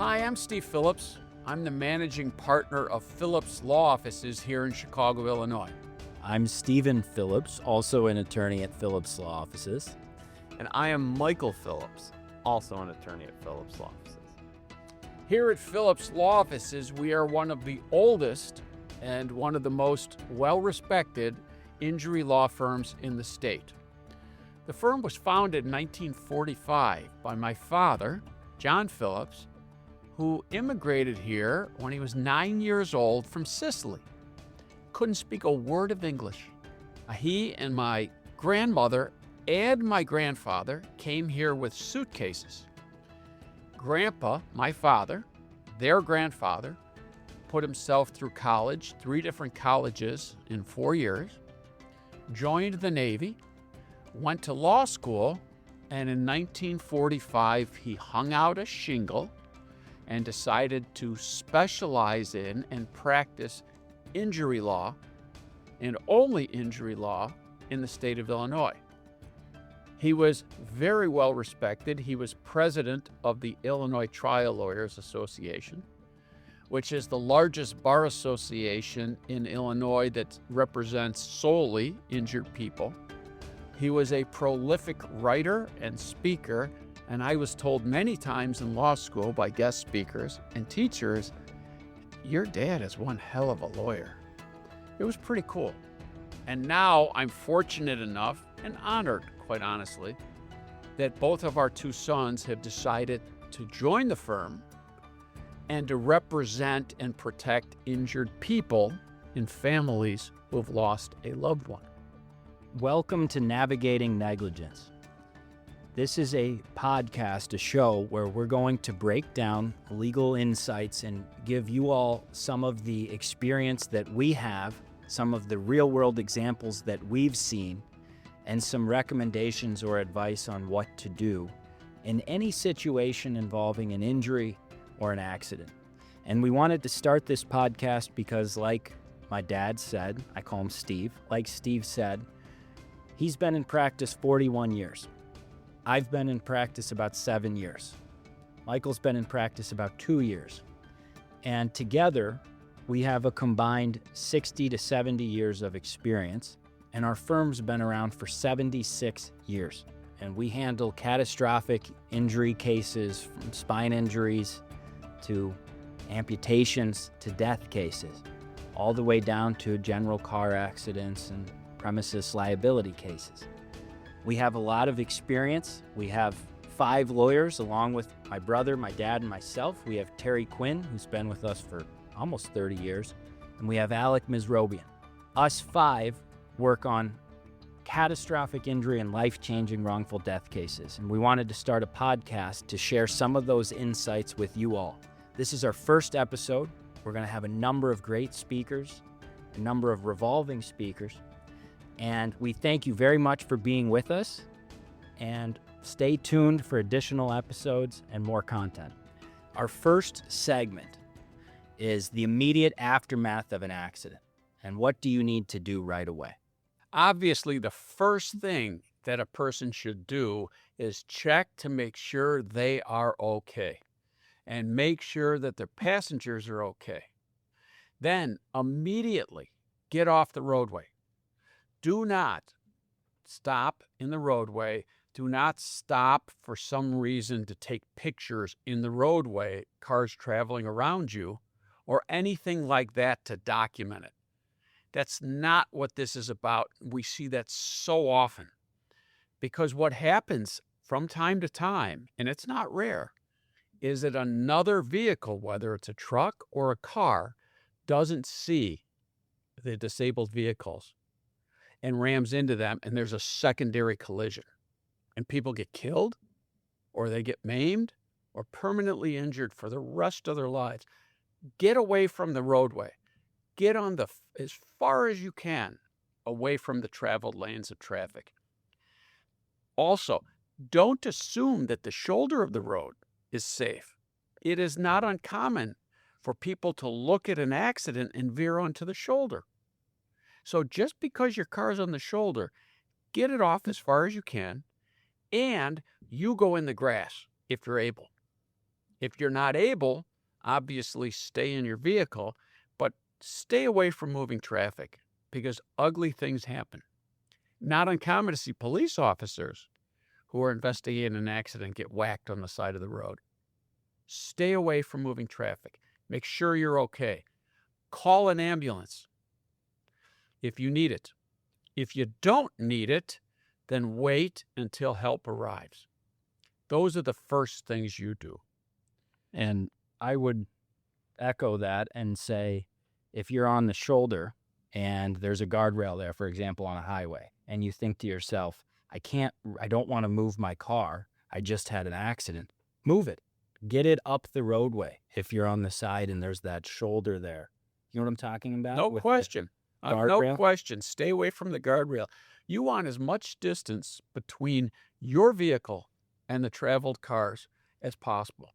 Hi, I'm Steve Phillips. I'm the managing partner of Phillips Law Offices here in Chicago, Illinois. I'm Stephen Phillips, also an attorney at Phillips Law Offices. And I am Michael Phillips, also an attorney at Phillips Law Offices. Here at Phillips Law Offices, we are one of the oldest and one of the most well-respected injury law firms in the state. The firm was founded in 1945 by my father, John Phillips, who immigrated here when he was 9 years old from Sicily. Couldn't speak a word of English. He and my grandmother and my grandfather came here with suitcases. Grandpa, my father, their grandfather, put himself through college, 3 different colleges in 4 years, joined the Navy, went to law school, and in 1945 he hung out a shingle and decided to specialize in and practice injury law, and only injury law, in the state of Illinois. He was very well respected. He was president of the Illinois Trial Lawyers Association, which is the largest bar association in Illinois that represents solely injured people. He was a prolific writer and speaker, and I was told many times in law school by guest speakers and teachers, "Your dad is one hell of a lawyer." It was pretty cool. And now I'm fortunate enough and honored, quite honestly, that both of our 2 sons have decided to join the firm and to represent and protect injured people and families who have lost a loved one. Welcome to Navigating Negligence. This is a podcast, a show where we're going to break down legal insights and give you all some of the experience that we have, some of the real-world examples that we've seen, and some recommendations or advice on what to do in any situation involving an injury or an accident. And we wanted to start this podcast because, like my dad said, I call him Steve, like Steve said, he's been in practice 41 years. I've been in practice about 7 years. Michael's been in practice about 2 years. And together, we have a combined 60 to 70 years of experience, and our firm's been around for 76 years. And we handle catastrophic injury cases, from spine injuries to amputations to death cases, all the way down to general car accidents and premises liability cases. We have a lot of experience. We have 5 lawyers, along with my brother, my dad, and myself. We have Terry Quinn, who's been with us for almost 30 years, and we have Alec Mizrobian. Us 5 work on catastrophic injury and life-changing wrongful death cases, and we wanted to start a podcast to share some of those insights with you all. This is our first episode. We're going to have a number of great speakers, a number of revolving speakers, and we thank you very much for being with us, and stay tuned for additional episodes and more content. Our first segment is the immediate aftermath of an accident, and what do you need to do right away? Obviously, the first thing that a person should do is check to make sure they are okay and make sure that their passengers are okay. Then immediately get off the roadway. Do not stop in the roadway. Do not stop for some reason to take pictures in the roadway, cars traveling around you, or anything like that to document it. That's not what this is about. We see that so often. Because what happens from time to time, and it's not rare, is that another vehicle, whether it's a truck or a car, doesn't see the disabled vehicles and rams into them, and there's a secondary collision. And people get killed, or they get maimed, or permanently injured for the rest of their lives. Get away from the roadway. Get on as far as you can away from the traveled lanes of traffic. Also, don't assume that the shoulder of the road is safe. It is not uncommon for people to look at an accident and veer onto the shoulder. So just because your car's on the shoulder, get it off as far as you can, and you go in the grass if you're able. If you're not able, obviously stay in your vehicle, but stay away from moving traffic because ugly things happen. Not uncommon to see police officers who are investigating an accident get whacked on the side of the road. Stay away from moving traffic. Make sure you're okay. Call an ambulance if you need it. If you don't need it, then wait until help arrives. Those are the first things you do. And I would echo that and say, if you're on the shoulder and there's a guardrail there, for example, on a highway, and you think to yourself, I don't want to move my car. I just had an accident. Move it. Get it up the roadway if you're on the side and there's that shoulder there. You know what I'm talking about? No With question. the No guardrail? question. Stay away from the guardrail. You want as much distance between your vehicle and the traveled cars as possible.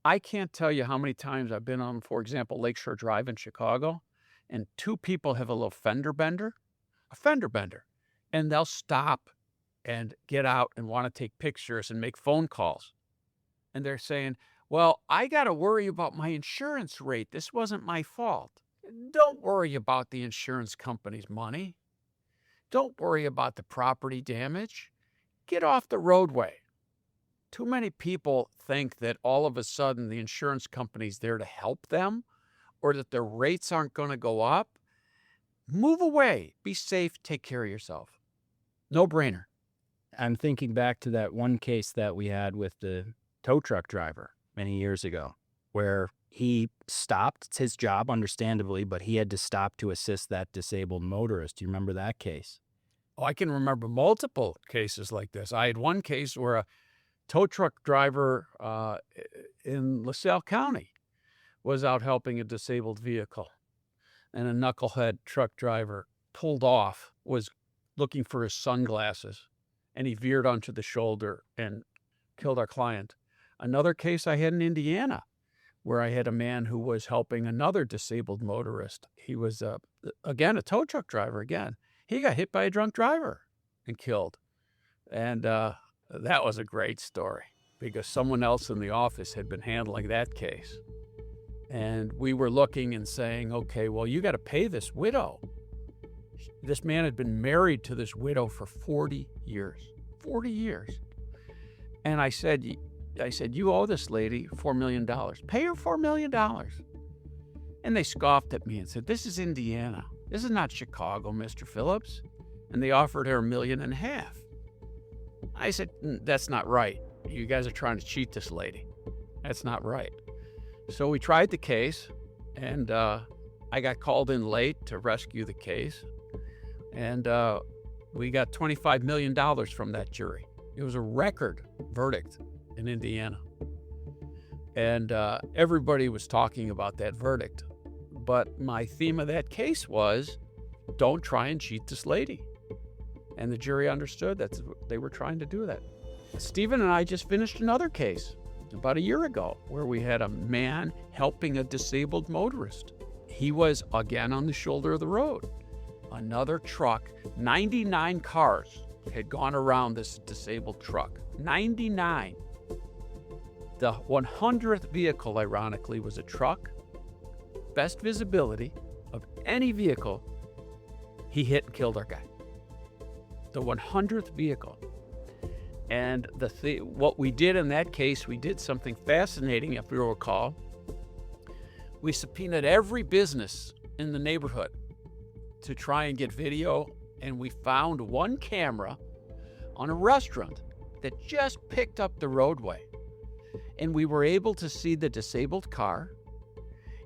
I can't tell you how many times I've been on, for example, Lakeshore Drive in Chicago, and two people have a little fender bender, and they'll stop and get out and want to take pictures and make phone calls. And they're saying, well, I got to worry about my insurance rate. This wasn't my fault. Don't worry about the insurance company's money. Don't worry about the property damage. Get off the roadway. Too many people think that all of a sudden the insurance company's there to help them or that their rates aren't going to go up. Move away. Be safe. Take care of yourself. No brainer. I'm thinking back to that one case that we had with the tow truck driver many years ago, where he stopped. It's his job, understandably, but he had to stop to assist that disabled motorist. Do you remember that case? Oh, I can remember multiple cases like this. I had one case where a tow truck driver in LaSalle County was out helping a disabled vehicle, and a knucklehead truck driver pulled off, was looking for his sunglasses, and he veered onto the shoulder and killed our client. Another case I had in Indiana where I had a man who was helping another disabled motorist. He was, again, a tow truck driver again. He got hit by a drunk driver and killed. And that was a great story because someone else in the office had been handling that case. And we were looking and saying, okay, well, you got to pay this widow. This man had been married to this widow for 40 years. 40 years. And I said, you owe this lady $4 million. Pay her $4 million. And they scoffed at me and said, this is Indiana. This is not Chicago, Mr. Phillips. And they offered her $1.5 million. I said, that's not right. You guys are trying to cheat this lady. That's not right. So we tried the case, and I got called in late to rescue the case. And we got $25 million from that jury. It was a record verdict in Indiana. And everybody was talking about that verdict. But my theme of that case was, don't try and cheat this lady. And the jury understood that they were trying to do that. Stephen and I just finished another case about a year ago where we had a man helping a disabled motorist. He was, again, on the shoulder of the road. Another truck, 99 cars had gone around this disabled truck. 99. The 100th vehicle, ironically, was a truck. Best visibility of any vehicle. He hit and killed our guy. The 100th vehicle. And what we did in that case, we did something fascinating, if you recall. We subpoenaed every business in the neighborhood to try and get video, and we found one camera on a restaurant that just picked up the roadway. And we were able to see the disabled car,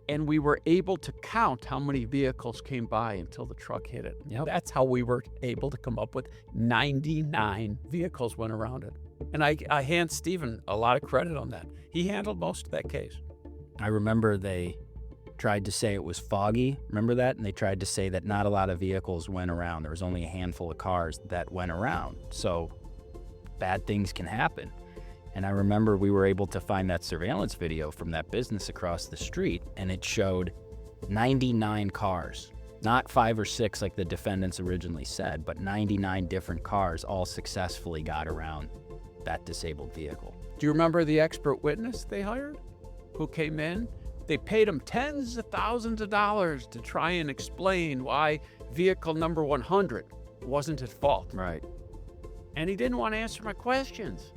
and we were able to count how many vehicles came by until the truck hit it. Yep. That's how we were able to come up with 99 vehicles went around it. And I hand Stephen a lot of credit on that. He handled most of that case. I remember they tried to say it was foggy. Remember that? And they tried to say that not a lot of vehicles went around. There was only a handful of cars that went around. So bad things can happen. And I remember we were able to find that surveillance video from that business across the street, and it showed 99 cars. Not 5 or 6 like the defendants originally said, but 99 different cars all successfully got around that disabled vehicle. Do you remember the expert witness they hired who came in? They paid him tens of thousands of dollars to try and explain why vehicle number 100 wasn't at fault. Right. And he didn't want to answer my questions.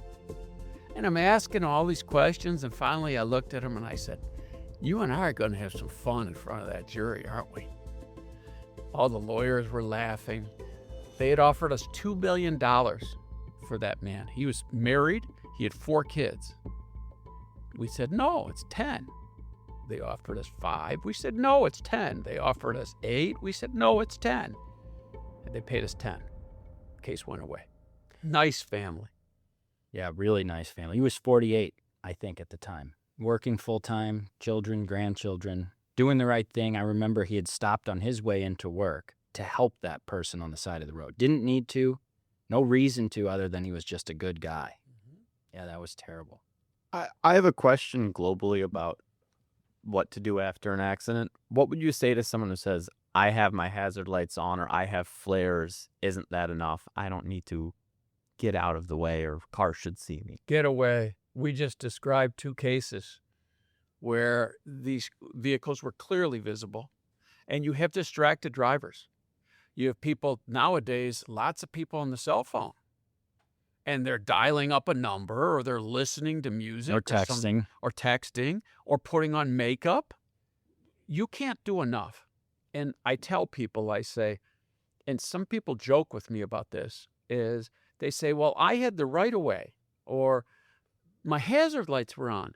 And I'm asking all these questions, and finally I looked at him and I said, you and I are going to have some fun in front of that jury, aren't we? All the lawyers were laughing. They had offered us $2 million for that man. He was married. He had 4 kids. We said, no, it's 10. They offered us 5. We said, no, it's 10. They offered us 8. We said, no, it's 10. And they paid us 10. Case went away. Nice family. Yeah, really nice family. He was 48, I think, at the time. Working full-time, children, grandchildren, doing the right thing. I remember he had stopped on his way into work to help that person on the side of the road. Didn't need to, no reason to, other than he was just a good guy. Yeah, that was terrible. I have a question globally about what to do after an accident. What would you say to someone who says, I have my hazard lights on or I have flares? Isn't that enough? I don't need to get out of the way or cars should see me. Get away. We just described 2 cases where these vehicles were clearly visible, and you have distracted drivers. You have people nowadays, lots of people on the cell phone, and they're dialing up a number or they're listening to music Or texting. or texting or putting on makeup. You can't do enough. And I tell people, I say, and some people joke with me about this, is they say, well, I had the right of way, or my hazard lights were on.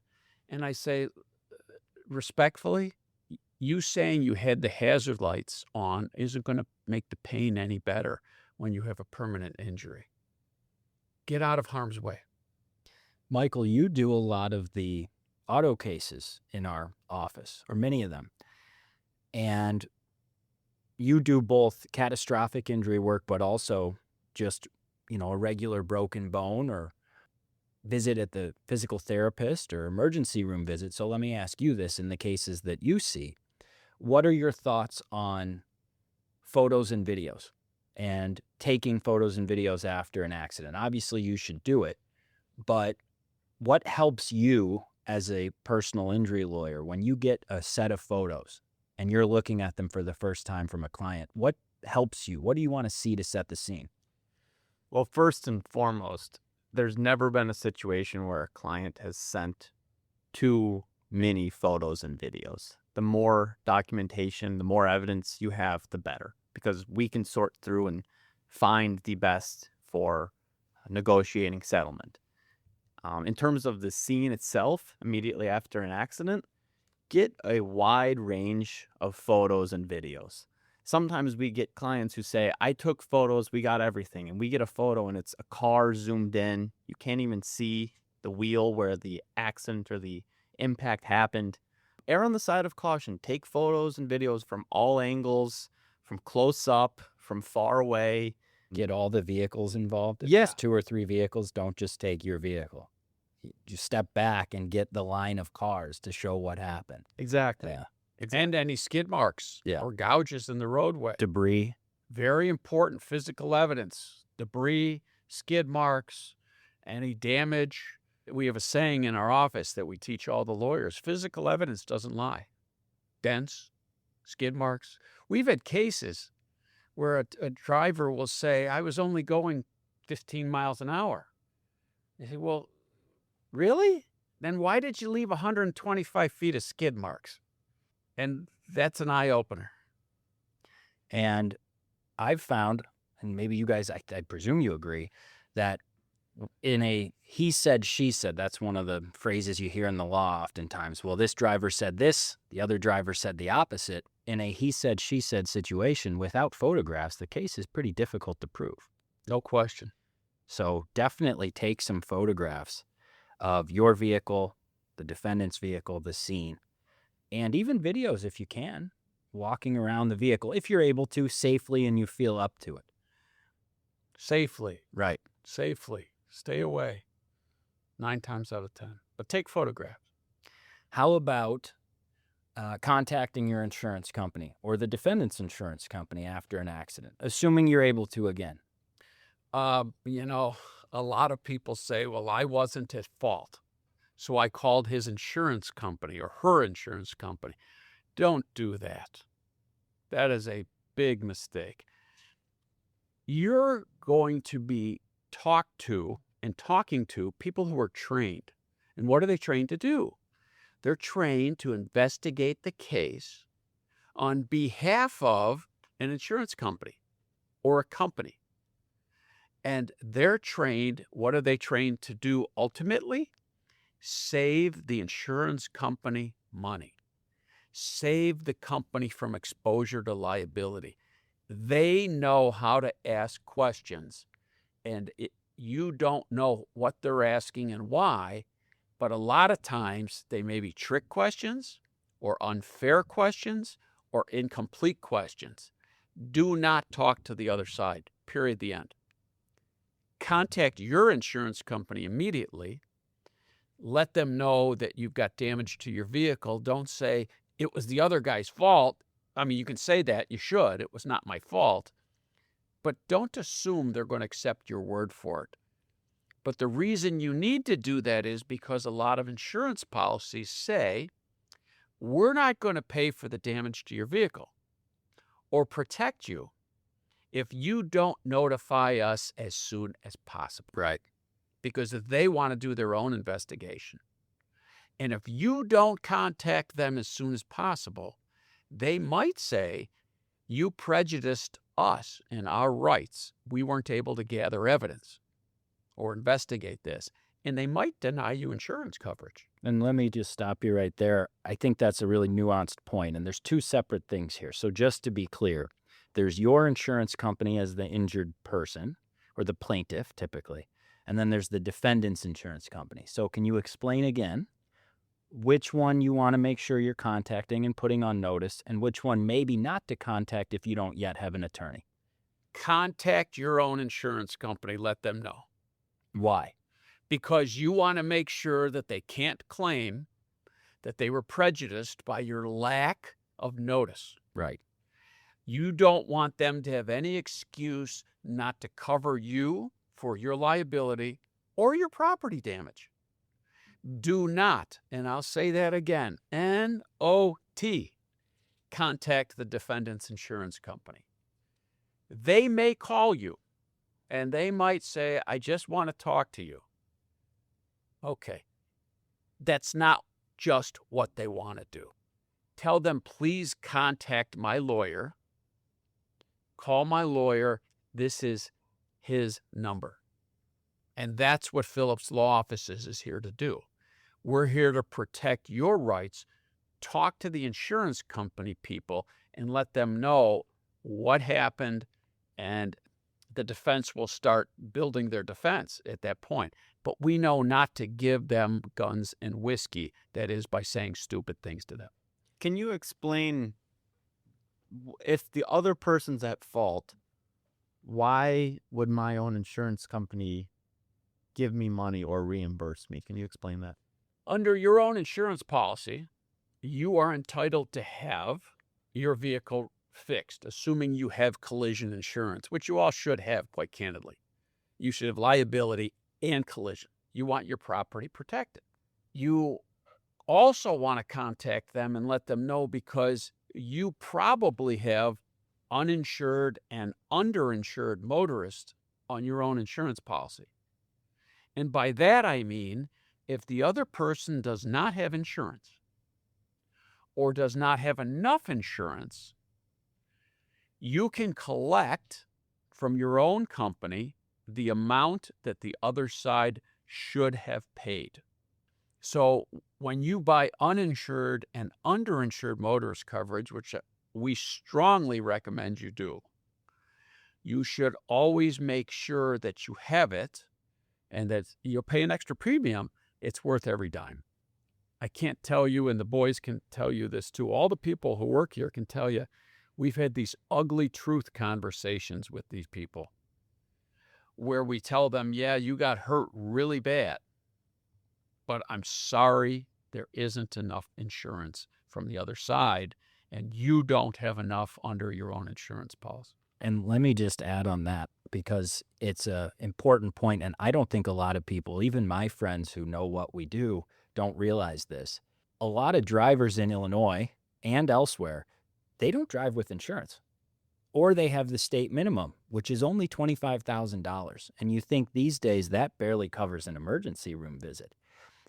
And I say, respectfully, you saying you had the hazard lights on isn't going to make the pain any better when you have a permanent injury. Get out of harm's way. Michael, you do a lot of the auto cases in our office, or many of them. And you do both catastrophic injury work, but also just, a regular broken bone or visit at the physical therapist or emergency room visit. So let me ask you this, in the cases that you see, what are your thoughts on photos and videos and taking photos and videos after an accident? Obviously, you should do it, but what helps you as a personal injury lawyer when you get a set of photos and you're looking at them for the first time from a client? What helps you? What do you want to see to set the scene? Well, first and foremost, there's never been a situation where a client has sent too many photos and videos. The more documentation, the more evidence you have, the better, because we can sort through and find the best for negotiating settlement. In terms of the scene itself, immediately after an accident, get a wide range of photos and videos. Sometimes we get clients who say, I took photos, we got everything. And we get a photo and it's a car zoomed in. You can't even see the wheel where the accident or the impact happened. Err on the side of caution. Take photos and videos from all angles, from close up, from far away. Get all the vehicles involved. If Yeah. it's 2 or 3 vehicles, don't just take your vehicle. You step back and get the line of cars to show what happened. Exactly. Yeah. And any skid marks Yeah. or gouges in the roadway. Debris. Very important physical evidence. Debris, skid marks, any damage. We have a saying in our office that we teach all the lawyers. Physical evidence doesn't lie. Dents, skid marks. We've had cases where a driver will say, I was only going 15 miles an hour. You say, well, really? Then why did you leave 125 feet of skid marks? And that's an eye-opener. And I've found, and maybe you guys, I presume you agree, that in a he said, she said, that's one of the phrases you hear in the law oftentimes. Well, this driver said this, the other driver said the opposite. In a he said, she said situation, without photographs, the case is pretty difficult to prove. No question. So definitely take some photographs of your vehicle, the defendant's vehicle, the scene, and even videos if you can, walking around the vehicle, if you're able to, safely and you feel up to it. Safely. Right. Safely. Stay away. 9 times out of 10. But take photographs. How about contacting your insurance company or the defendant's insurance company after an accident, assuming you're able to again? A lot of people say, well, I wasn't at fault, so I called his insurance company or her insurance company. Don't do that. That is a big mistake. You're going to be talked to and talking to people who are trained. And what are they trained to do? They're trained to investigate the case on behalf of an insurance company or a company. And they're trained, what are they trained to do ultimately? Save the insurance company money. Save the company from exposure to liability. They know how to ask questions, and you don't know what they're asking and why, but a lot of times they may be trick questions or unfair questions or incomplete questions. Do not talk to the other side, period, the end. Contact your insurance company immediately. Let them know that you've got damage to your vehicle. Don't say, it was the other guy's fault. I mean, you can say that. You should. It was not my fault. But don't assume they're going to accept your word for it. But the reason you need to do that is because a lot of insurance policies say, we're not going to pay for the damage to your vehicle or protect you if you don't notify us as soon as possible. Right. Because they want to do their own investigation. And if you don't contact them as soon as possible, they might say, you prejudiced us and our rights. We weren't able to gather evidence or investigate this. And they might deny you insurance coverage. And let me just stop you right there. I think that's a really nuanced point, and there's two separate things here. So just to be clear, there's your insurance company as the injured person, or the plaintiff typically, and then there's the defendant's insurance company. So can you explain again which one you want to make sure you're contacting and putting on notice, and which one maybe not to contact if you don't yet have an attorney? Contact your own insurance company. Let them know. Why? Because you want to make sure that they can't claim that they were prejudiced by your lack of notice. Right. You don't want them to have any excuse not to cover you for your liability or your property damage. Do not, and I'll say that again, N-O-T, contact the defendant's insurance company. They may call you, and they might say, I just want to talk to you. Okay, that's not just what they want to do. Tell them, please contact my lawyer. Call my lawyer. This is his number. And that's what Phillips Law Offices is here to do. We're here to protect your rights. Talk to the insurance company people and let them know what happened, and the defense will start building their defense at that point. But we know not to give them guns and whiskey, that is, by saying stupid things to them. Can you explain, if the other person's at fault, why would my own insurance company give me money or reimburse me? Can you explain that? Under your own insurance policy, you are entitled to have your vehicle fixed, assuming you have collision insurance, which you all should have, quite candidly. You should have liability and collision. You want your property protected. You also want to contact them and let them know, because you probably have uninsured and underinsured motorists on your own insurance policy. And by that I mean, if the other person does not have insurance or does not have enough insurance, you can collect from your own company the amount that the other side should have paid. So when you buy uninsured and underinsured motorist coverage, which we strongly recommend you do, you should always make sure that you have it, and that you'll pay an extra premium. It's worth every dime. I can't tell you, and the boys can tell you this too, all the people who work here can tell you, we've had these ugly truth conversations with these people where we tell them, yeah, you got hurt really bad, but I'm sorry, there isn't enough insurance from the other side, and you don't have enough under your own insurance policy. And let me just add on that. because it's a important point, and I don't think a lot of people, even my friends who know what we do, don't realize this. A lot of drivers in Illinois and elsewhere, they don't drive with insurance, or they have the state minimum, which is only $25,000. And you think these days that barely covers an emergency room visit.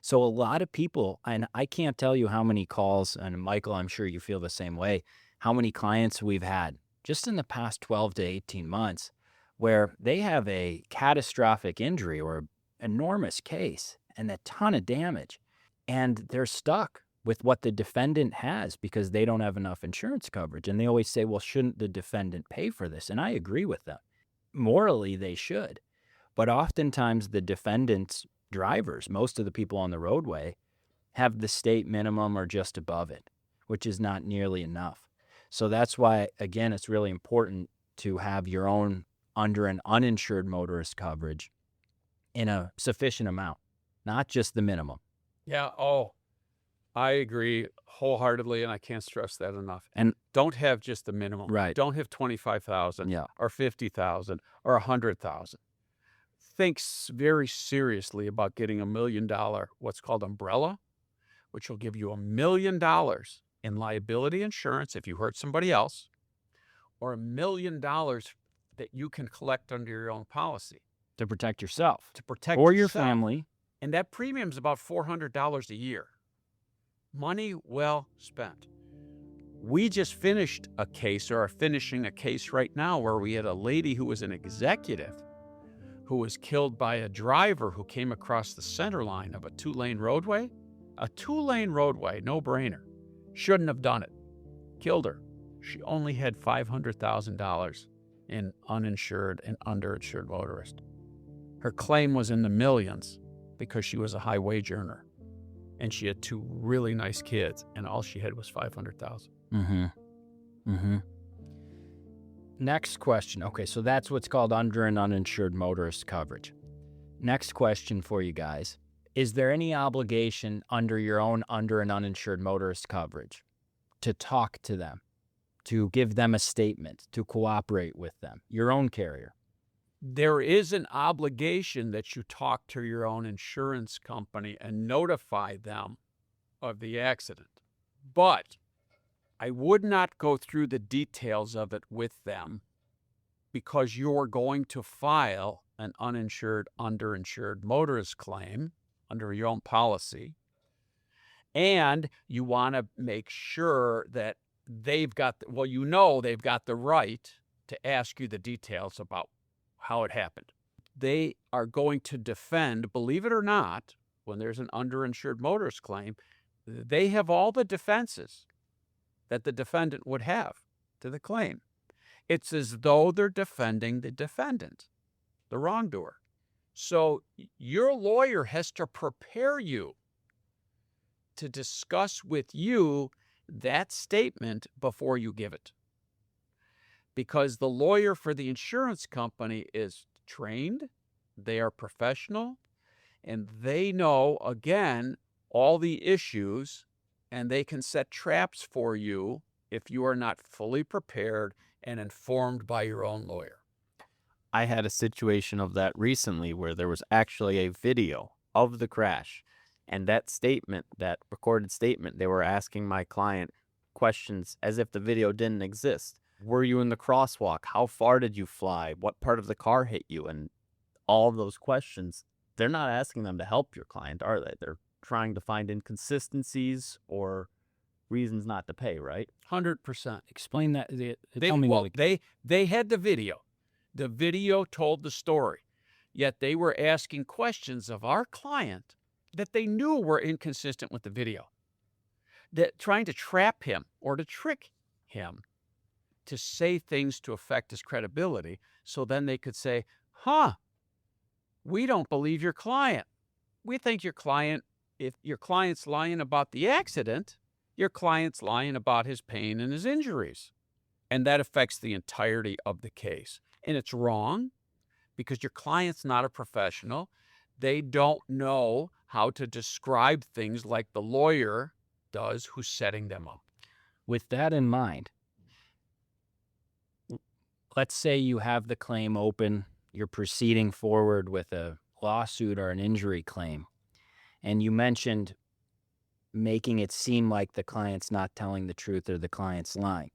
So a lot of people, and I can't tell you how many calls, and Michael, I'm sure you feel the same way, how many clients we've had just in the past 12 to 18 months where they have a catastrophic injury or enormous case and a ton of damage, and they're stuck with what the defendant has because they don't have enough insurance coverage. And they always say, well, shouldn't the defendant pay for this? And I agree with them. Morally, they should. But oftentimes the defendant's drivers, most of the people on the roadway, have the state minimum or just above it, which is not nearly enough. So that's why, again, it's really important to have your own under and uninsured motorist coverage in a sufficient amount, not just the minimum. Yeah. Oh, I agree wholeheartedly, and I can't stress that enough. And don't have just the minimum. Right. Don't have 25,000 Yeah. or 50,000 or 100,000. Think very seriously about getting $1 million, what's called umbrella, which will give you $1 million in liability insurance if you hurt somebody else, or $1 million that you can collect under your own policy to protect yourself, to protect or yourself. your family. And that premium's about $400 a year. Money well spent. We just finished a case, or are finishing a case right now, where we had a lady who was an executive who was killed by a driver who came across the center line of a 2-lane roadway. A 2-lane roadway, no brainer. Shouldn't have done it. Killed her. She only had $500,000 in uninsured and underinsured motorist. Her claim was in the millions because she was a high wage earner. And she had 2 really nice kids, and all she had was $500,000. Next question. Okay, so that's what's called under and uninsured motorist coverage. Next question for you guys. Is there any obligation under your own under and uninsured motorist coverage to talk to them, to give them a statement, to cooperate with them, your own carrier? There is an obligation that you talk to your own insurance company and notify them of the accident. But I would not go through the details of it with them, because you're going to file an uninsured, underinsured motorist claim under your own policy. And you want to make sure that they've got the right to ask you the details about how it happened. They are going to defend, believe it or not, when there's an underinsured motorist claim, they have all the defenses that the defendant would have to the claim. It's as though they're defending the defendant, the wrongdoer. So your lawyer has to prepare you to discuss with you that statement before you give it. Because the lawyer for the insurance company is trained, they are professional, and they know, again, all the issues, and they can set traps for you if you are not fully prepared and informed by your own lawyer. I had a situation of that recently where there was actually a video of the crash. And that statement, that recorded statement, they were asking my client questions as if the video didn't exist. Were you in the crosswalk? How far did you fly? What part of the car hit you? And all of those questions, they're not asking them to help your client, are they? They're trying to find inconsistencies or reasons not to pay, right? 100%. Explain that. They had the video. The video told the story. Yet they were asking questions of our client that they knew were inconsistent with the video. That trying to trap him or to trick him to say things to affect his credibility, so then they could say, we don't believe your client. We think your client, if your client's lying about the accident, your client's lying about his pain and his injuries. And that affects the entirety of the case. And it's wrong because your client's not a professional. They don't know how to describe things like the lawyer does who's setting them up. With that in mind, let's say you have the claim open you're proceeding forward with a lawsuit or an injury claim, and you mentioned making it seem like the client's not telling the truth or the client's lying.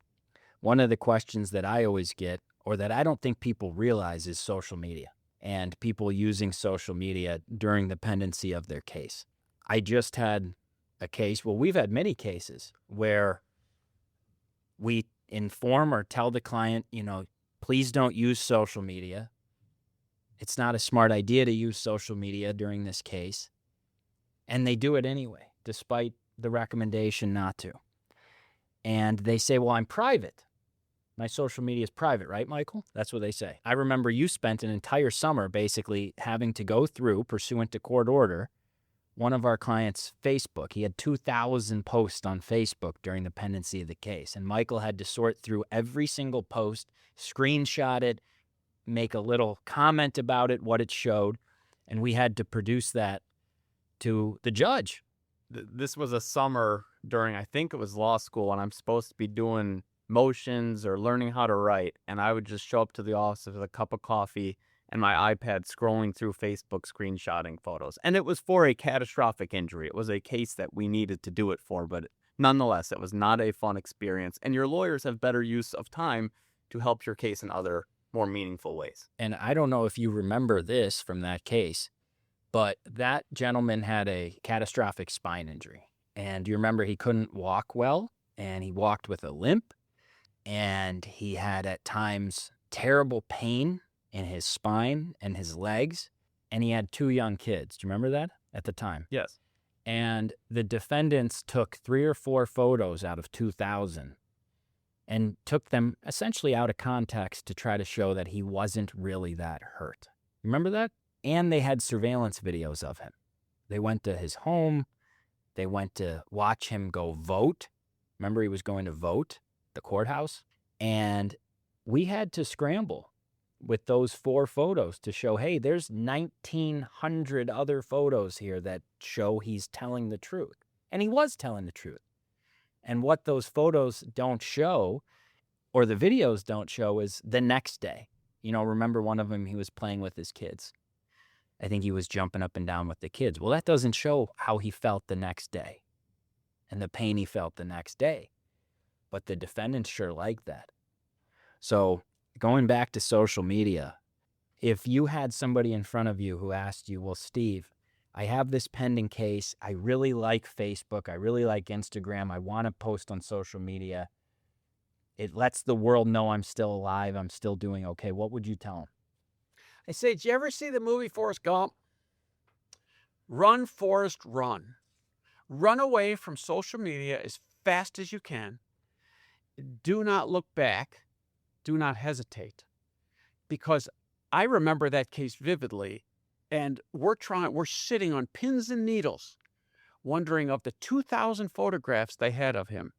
One of the questions that I always get, or that I don't think people realize, is social media and people using social media during the pendency of their case. I just had a case, well, we've had many cases where we inform or tell the client, please don't use social media. It's not a smart idea to use social media during this case. And they do it anyway, despite the recommendation not to. And they say, well, I'm private. My social media is private, right, Michael? That's what they say. I remember you spent an entire summer basically having to go through, pursuant to court order, one of our clients' Facebook. He had 2,000 posts on Facebook during the pendency of the case. And Michael had to sort through every single post, screenshot it, make a little comment about it, what it showed. And we had to produce that to the judge. This was a summer during, I think it was law school, and I'm supposed to be doing motions or learning how to write. And I would just show up to the office with a cup of coffee and my iPad scrolling through Facebook, screenshotting photos. And it was for a catastrophic injury. It was a case that we needed to do it for, but nonetheless, it was not a fun experience. And your lawyers have better use of time to help your case in other more meaningful ways. And I don't know if you remember this from that case, but that gentleman had a catastrophic spine injury. And you remember he couldn't walk well, and he walked with a limp, and he had at times terrible pain in his spine and his legs, and he had 2 young kids. Do you remember that at the time? Yes. And the defendants took 3 or 4 photos out of 2,000 and took them essentially out of context to try to show that he wasn't really that hurt. Remember that? And they had surveillance videos of him. They went to his home. They went to watch him go vote. Remember, he was going to vote, the courthouse. And we had to scramble with those 4 photos to show, hey, there's 1,900 other photos here that show he's telling the truth. And he was telling the truth. And what those photos don't show, or the videos don't show, is the next day. Remember one of them, he was playing with his kids. I think he was jumping up and down with the kids. Well, that doesn't show how he felt the next day and the pain he felt the next day. But the defendants sure like that. So going back to social media, if you had somebody in front of you who asked you, well, Steve, I have this pending case. I really like Facebook. I really like Instagram. I want to post on social media. It lets the world know I'm still alive. I'm still doing okay. What would you tell them? I say, did you ever see the movie Forrest Gump? Run, Forrest, run. Run away from social media as fast as you can. Do not look back. Do not hesitate. Because I remember that case vividly, and we're sitting on pins and needles, wondering of the 2,000 photographs they had of him,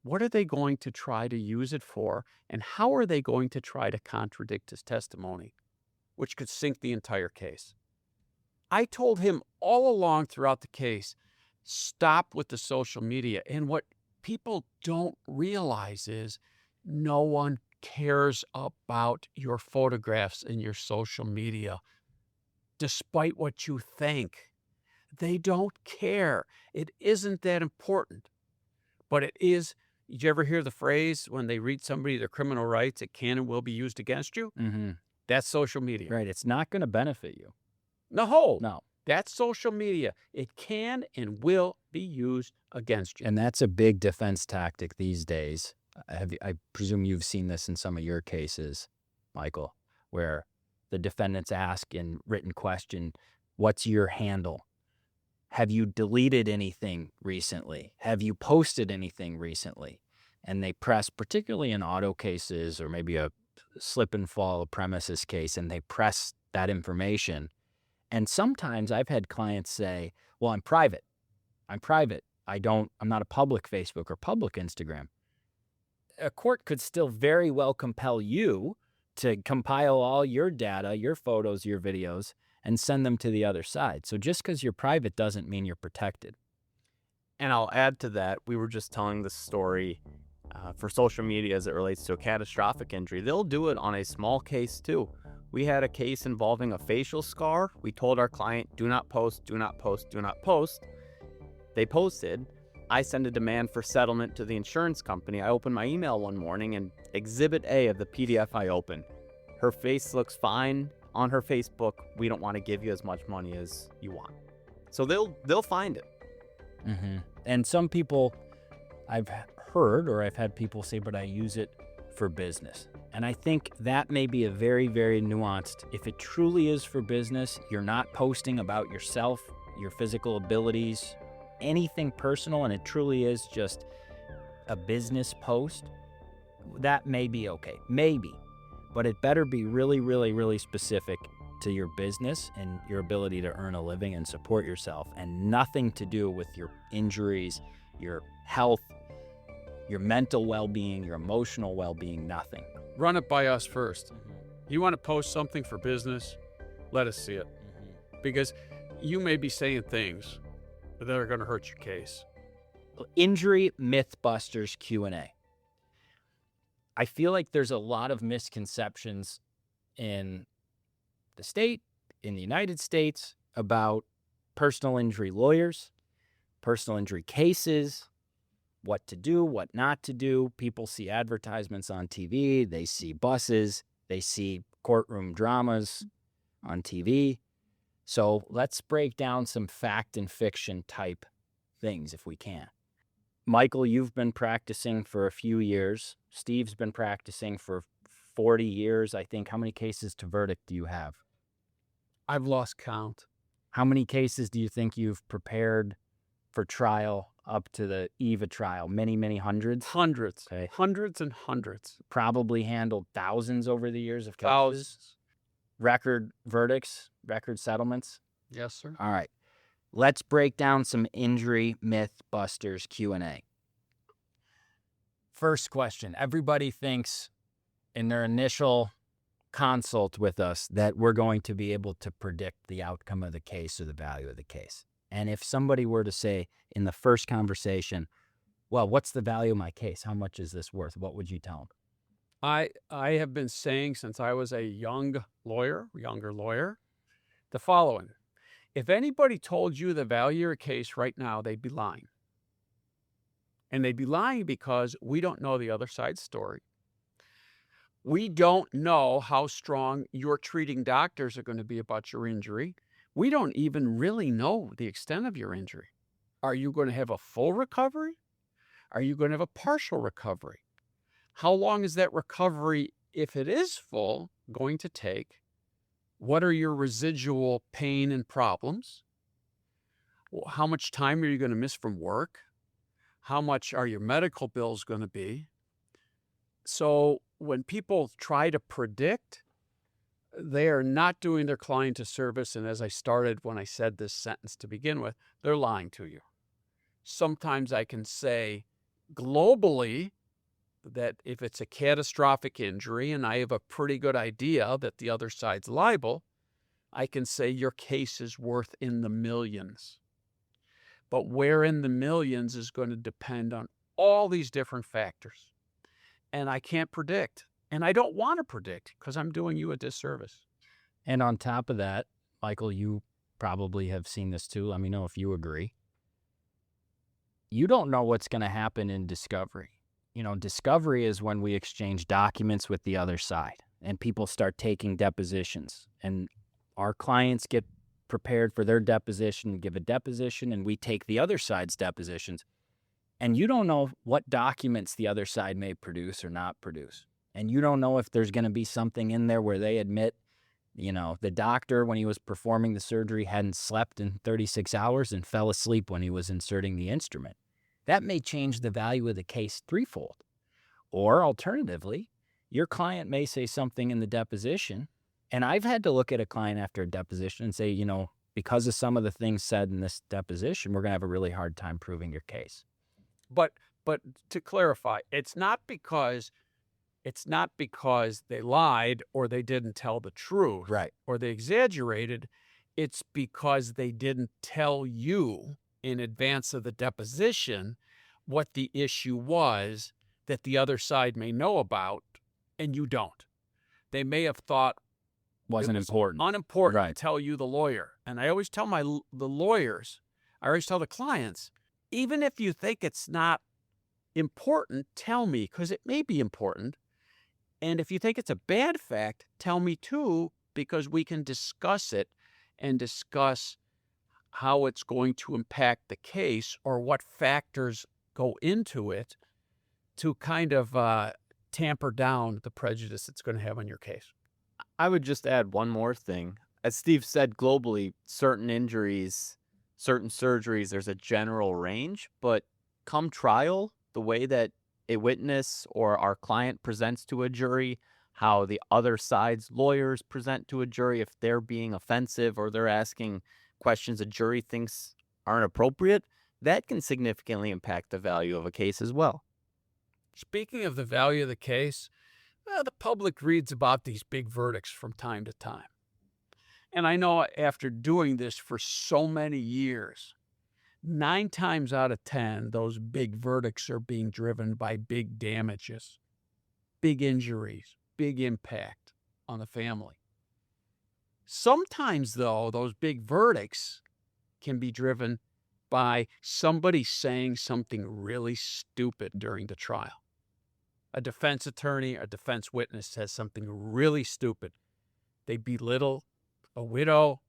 what are they going to try to use it for, and how are they going to try to contradict his testimony, which could sink the entire case. I told him all along throughout the case, stop with the social media. And what people don't realize is no one cares about your photographs in your social media, despite what you think. They don't care. It isn't that important. But it is. Did you ever hear the phrase, when they read somebody their criminal rights, it can and will be used against you? Mm-hmm. That's social media. Right. It's not going to benefit you. No. That's social media. It can and will be used against you. And that's a big defense tactic these days. I presume you've seen this in some of your cases, Michael, where the defendants ask in written question, what's your handle? Have you deleted anything recently? Have you posted anything recently? And they press, particularly in auto cases or maybe a slip and fall premises case, and they press that information. And sometimes I've had clients say, well, I'm private. I'm not a public Facebook or public Instagram. A court could still very well compel you to compile all your data, your photos, your videos, and send them to the other side. So just because you're private doesn't mean you're protected. And I'll add to that, we were just telling the story for social media as it relates to a catastrophic injury. They'll do it on a small case too, We had a case involving a facial scar. We told our client, do not post, do not post, do not post. They posted. I send a demand for settlement to the insurance company. I open my email one morning and Exhibit A of the PDF I open. Her face looks fine on her Facebook. We don't want to give you as much money as you want. So they'll find it. Mm-hmm. And some people, I've heard or I've had people say, but I use it for business. And I think that may be a very, very nuanced. If it truly is for business, you're not posting about yourself, your physical abilities, anything personal, and it truly is just a business post, that may be okay. Maybe. But it better be really, really, really specific to your business and your ability to earn a living and support yourself, and nothing to do with your injuries, your health, your mental well-being, your emotional well-being, nothing. Run it by us first. You want to post something for business? Let us see it. Because you may be saying things that are going to hurt your case. Injury Mythbusters Q&A. I feel like there's a lot of misconceptions in the state, in the United States, about personal injury lawyers, personal injury cases, what to do, what not to do. People see advertisements on TV, they see buses, they see courtroom dramas on TV. So let's break down some fact and fiction type things if we can. Michael, you've been practicing for a few years. Steve's been practicing for 40 years, I think. How many cases to verdict do you have? I've lost count. How many cases do you think you've prepared for trial up to the eve of trial? Many, many hundreds? Hundreds. Okay. Hundreds and hundreds. Probably handled thousands over the years of cases. Thousands. Record verdicts, record settlements. Yes, sir. All right. Let's break down some injury Mythbusters Q&A. First question. Everybody thinks in their initial consult with us that we're going to be able to predict the outcome of the case or the value of the case. And if somebody were to say in the first conversation, well, what's the value of my case? How much is this worth? What would you tell them? I have been saying since I was a younger lawyer, the following. If anybody told you the value of your case right now, they'd be lying. And they'd be lying because we don't know the other side's story. We don't know how strong your treating doctors are going to be about your injury. We don't even really know the extent of your injury. Are you going to have a full recovery? Are you going to have a partial recovery? How long is that recovery, if it is full, going to take? What are your residual pain and problems? How much time are you going to miss from work? How much are your medical bills going to be? So when people try to predict, they are not doing their client a service. And as I started when I said this sentence to begin with, they're lying to you. Sometimes I can say globally that if it's a catastrophic injury and I have a pretty good idea that the other side's liable, I can say your case is worth in the millions. But where in the millions is going to depend on all these different factors. And I can't predict. And I don't want to predict because I'm doing you a disservice. And on top of that, Michael, you probably have seen this too. Let me know if you agree. You don't know what's going to happen in discovery. You know, discovery is when we exchange documents with the other side and people start taking depositions. And our clients get prepared for their deposition, give a deposition, and we take the other side's depositions. And you don't know what documents the other side may produce or not produce. And you don't know if there's going to be something in there where they admit, you know, the doctor, when he was performing the surgery, hadn't slept in 36 hours and fell asleep when he was inserting the instrument. That may change the value of the case threefold. Or alternatively, your client may say something in the deposition, and I've had to look at a client after a deposition and say, you know, because of some of the things said in this deposition, we're going to have a really hard time proving your case. But to clarify, it's not because they lied or they didn't tell the truth, Right, or they exaggerated. It's because they didn't tell you in advance of the deposition what the issue was that the other side may know about, and you don't. They may have thought Wasn't important. Unimportant Right. to tell you, the lawyer. And I always tell the lawyers, I always tell the clients, even if you think it's not important, tell me, because it may be important. And if you think it's a bad fact, tell me too, because we can discuss it and discuss how it's going to impact the case or what factors go into it to kind of tamper down the prejudice it's going to have on your case. I would just add one more thing. As Steve said, globally, certain injuries, certain surgeries, there's a general range, but come trial, the way that a witness or our client presents to a jury, how the other side's lawyers present to a jury, if they're being offensive or they're asking questions a jury thinks aren't appropriate, that can significantly impact the value of a case as well. Speaking of the value of the case, the public reads about these big verdicts from time to time. And I know after doing this for so many years, 9 times out of 10, those big verdicts are being driven by big damages, big injuries, big impact on the family. Sometimes, though, those big verdicts can be driven by somebody saying something really stupid during the trial. A defense attorney, a defense witness says something really stupid. They belittle a widow,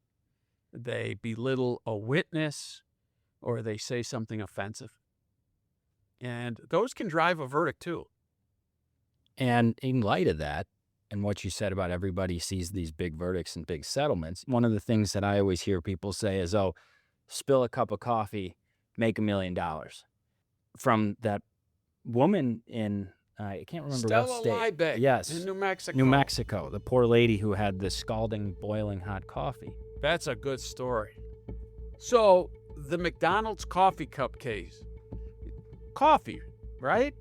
they belittle a witness, or they say something offensive. And those can drive a verdict too. And in light of that, and what you said about everybody sees these big verdicts and big settlements, one of the things that I always hear people say is, oh, spill a cup of coffee, make $1 million. From that woman in, I can't remember what Stella state. Liebig Yes. in New Mexico. New Mexico, the poor lady who had the scalding, boiling hot coffee. That's a good story. So, the McDonald's coffee cup case. Coffee, right?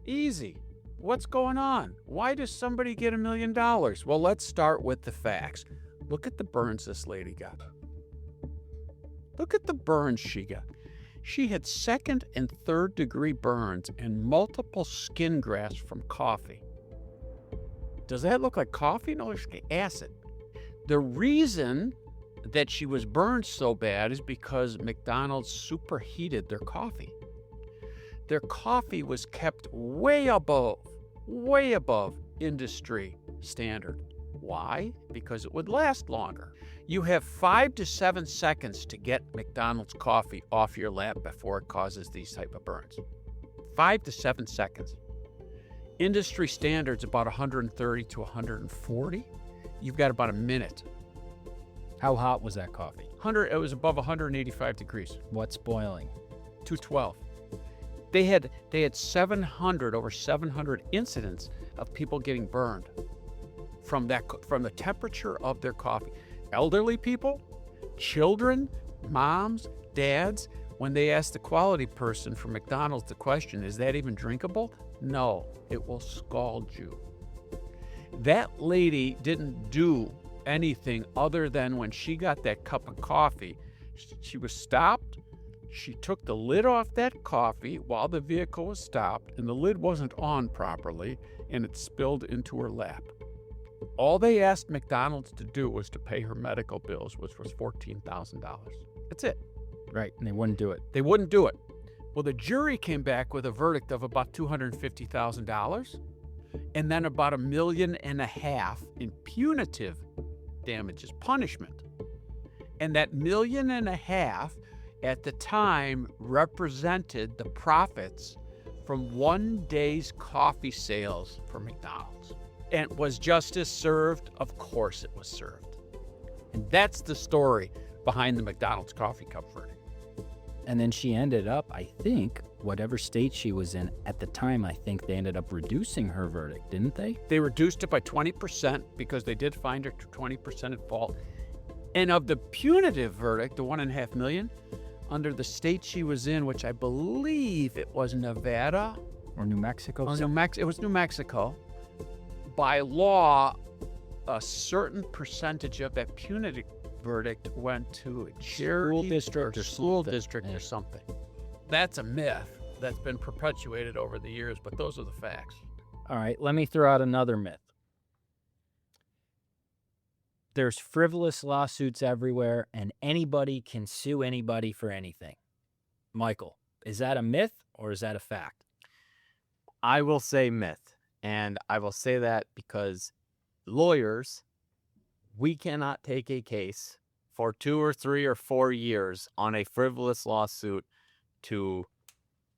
Easy. What's going on? Why does somebody get $1 million? Well, let's start with the facts. Look at the burns this lady got. Look at the burns she got. She had 2nd and 3rd degree burns and multiple skin grafts from coffee. Does that look like coffee? No, it's acid. The reason that she was burned so bad is because McDonald's superheated their coffee. Their coffee was kept way above industry standard. Why? Because it would last longer. You have 5 to 7 seconds to get McDonald's coffee off your lap before it causes these type of burns. 5 to 7 seconds. Industry standard's about 130 to 140. You've got about a minute. How hot was that coffee? It was above 185 degrees. What's boiling? 212. They had over 700 incidents of people getting burned from the temperature of their coffee. Elderly people, children, moms, dads, when they ask the quality person from McDonald's the question, is that even drinkable? No, it will scald you. That lady didn't do anything other than when she got that cup of coffee, she was stopped. She took the lid off that coffee while the vehicle was stopped, and the lid wasn't on properly, and it spilled into her lap. All they asked McDonald's to do was to pay her medical bills, which was $14,000. That's it. Right, and they wouldn't do it. They wouldn't do it. Well, the jury came back with a verdict of about $250,000, and then about $1.5 million in punitive damages, punishment. And that $1.5 million at the time represented the profits from one day's coffee sales for McDonald's. And was justice served? Of course it was served. And that's the story behind the McDonald's coffee cup verdict. And then she ended up, I think, whatever state she was in at the time, I think they ended up reducing her verdict, didn't they? They reduced it by 20% because they did find her 20% at fault. And of the punitive verdict, the $1.5 million, under the state she was in, which I believe it was Nevada. Or New Mexico? It was New Mexico. By law, a certain percentage of that punitive verdict went to a charity school district or something. That's a myth that's been perpetuated over the years, but those are the facts. All right, let me throw out another myth. there's frivolous lawsuits everywhere and anybody can sue anybody for anything. Michael, is that a myth or is that a fact? I will say myth. And I will say that because lawyers, we cannot take a case for 2 or 3 or 4 years on a frivolous lawsuit to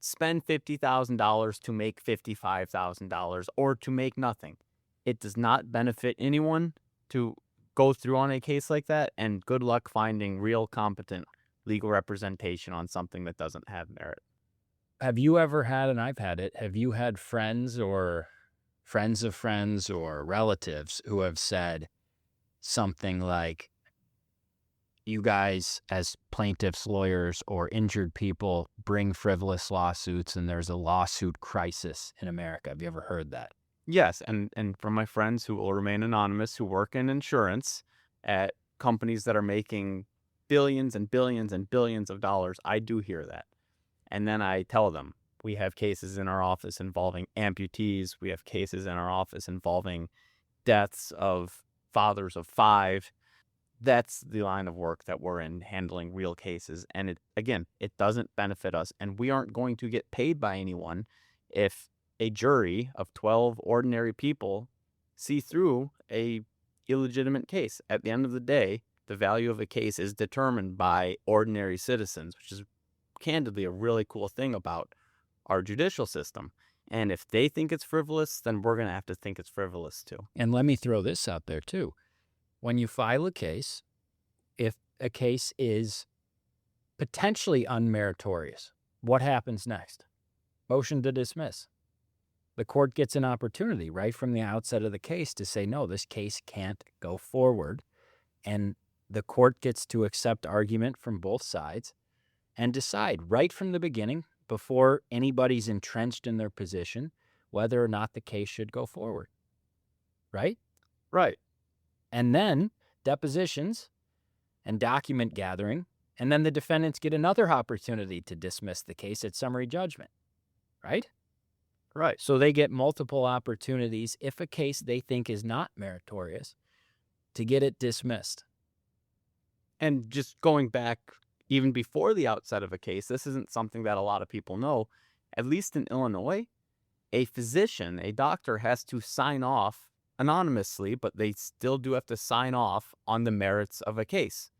spend $50,000 to make $55,000 or to make nothing. It does not benefit anyone to go through on a case like that, and good luck finding real competent legal representation on something that doesn't have merit. Have you ever had, and I've had it, have you had friends or friends of friends or relatives who have said something like, you guys as plaintiffs, lawyers, or injured people bring frivolous lawsuits and there's a lawsuit crisis in America? Have you ever heard that? Yes, and from my friends who will remain anonymous, who work in insurance at companies that are making billions and billions and billions of dollars, I do hear that. And then I tell them, we have cases in our office involving amputees. We have cases in our office involving deaths of fathers of 5. That's the line of work that we're in, handling real cases. And it doesn't benefit us. And we aren't going to get paid by anyone if a jury of 12 ordinary people see through a illegitimate case. At the end of the day, the value of a case is determined by ordinary citizens, which is candidly a really cool thing about our judicial system. And if they think it's frivolous, then we're going to have to think it's frivolous too. And let me throw this out there too. When you file a case, if a case is potentially unmeritorious, what happens next? Motion to dismiss. The court gets an opportunity right from the outset of the case to say, no, this case can't go forward. And the court gets to accept argument from both sides and decide right from the beginning, before anybody's entrenched in their position, whether or not the case should go forward. Right? Right. And then depositions and document gathering, and then the defendants get another opportunity to dismiss the case at summary judgment. Right? Right. So they get multiple opportunities, if a case they think is not meritorious, to get it dismissed. And just going back even before the outset of a case, this isn't something that a lot of people know. At least in Illinois, a physician, a doctor, has to sign off anonymously, but they still do have to sign off on the merits of a case.